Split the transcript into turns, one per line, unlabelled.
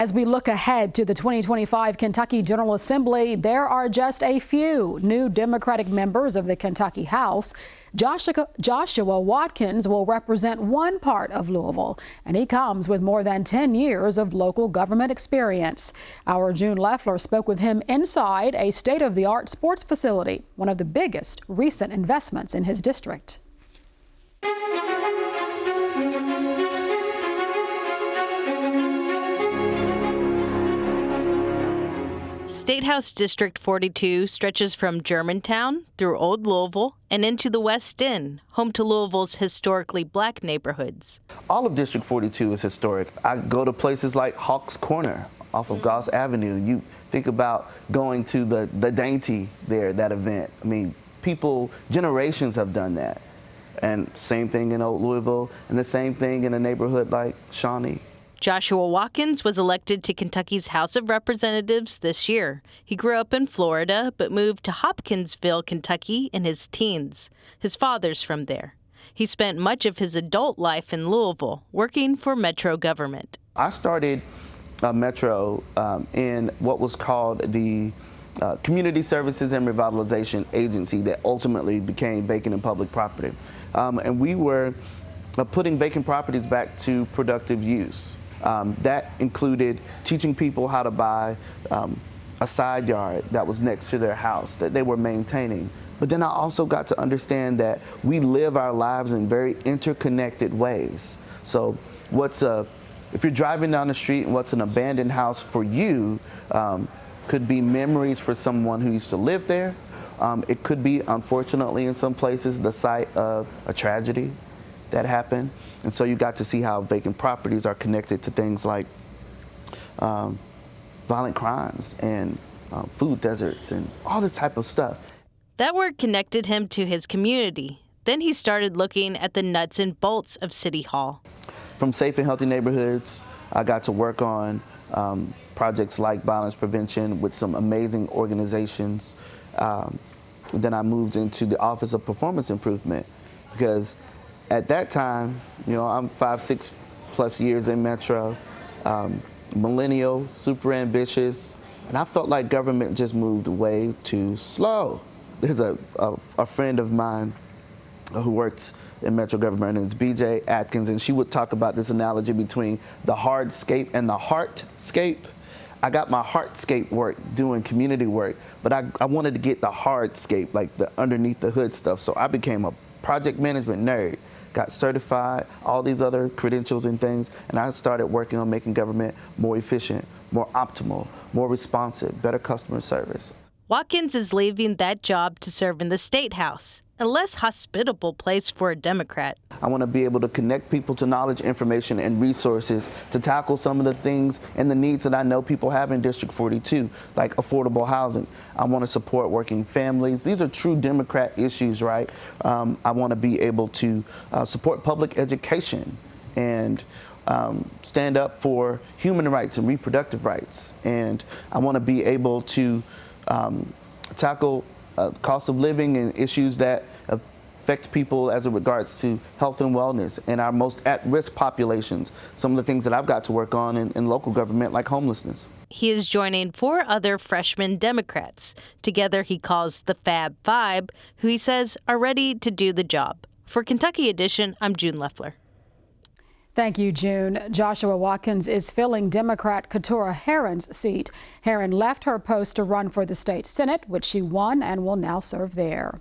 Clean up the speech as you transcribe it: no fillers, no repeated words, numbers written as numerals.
As we look ahead to the 2025 Kentucky General Assembly, there are just a few new Democratic members of the Kentucky House. Joshua Watkins will represent one part of Louisville, and he comes with more than 10 years of local government experience. Our June Leffler spoke with him inside a state-of-the-art sports facility, one of the biggest recent investments in his district.
State House District 42 stretches from Germantown through Old Louisville and into the West End, home to Louisville's historically black neighborhoods.
All of District 42 is historic. I go to places like Hawks Corner off of Goss Avenue. You think about going to the Dainty there, that event. I mean, people, generations have done that. And same thing in Old Louisville, and the same thing in a neighborhood like Shawnee.
Joshua Watkins was elected to Kentucky's House of Representatives this year. He grew up in Florida, but moved to Hopkinsville, Kentucky in his teens. His father's from there. He spent much of his adult life in Louisville, working for Metro government.
I started Metro in what was called the Community Services and Revitalization Agency that ultimately became Vacant and Public Property. And we were putting vacant properties back to productive use. That included teaching people how to buy a side yard that was next to their house that they were maintaining. But then I also got to understand that we live our lives in very interconnected ways. So if you're driving down the street and what's an abandoned house for you could be memories for someone who used to live there. It could be, unfortunately, in some places, the site of a tragedy that happened. And so you got to see how vacant properties are connected to things like violent crimes and food deserts and all this type of stuff.
That work connected him to his community. Then he started looking at the nuts and bolts of City Hall.
From Safe and Healthy Neighborhoods, I got to work on projects like violence prevention with some amazing organizations. Then I moved into the Office of Performance Improvement because at that time, you know, I'm 5-6+ years in Metro, millennial, super ambitious, and I felt like government just moved way too slow. There's a friend of mine who works in Metro government, and it's BJ Atkins, and she would talk about this analogy between the hardscape and the heartscape. I got my heartscape work doing community work, but I wanted to get the hardscape, like the underneath the hood stuff. So I became a project management nerd, got certified, all these other credentials and things, and I started working on making government more efficient, more optimal, more responsive, better customer service.
Watkins is leaving that job to serve in the State House, a less hospitable place for a Democrat.
I want to be able to connect people to knowledge, information, and resources to tackle some of the things and the needs that I know people have in District 42, like affordable housing. I want to support working families. These are true Democrat issues, right? I want to be able to support public education and stand up for human rights and reproductive rights. And I want to be able to tackle cost of living and issues that affect people as it regards to health and wellness and our most at-risk populations. Some of the things that I've got to work on in local government, like homelessness.
He is joining 4 other freshman Democrats. Together he calls the Fab Five, who he says are ready to do the job. For Kentucky Edition, I'm June Leffler.
Thank you, June. Joshua Watkins is filling Democrat Keturah Herron's seat. Herron left her post to run for the state Senate, which she won and will now serve there.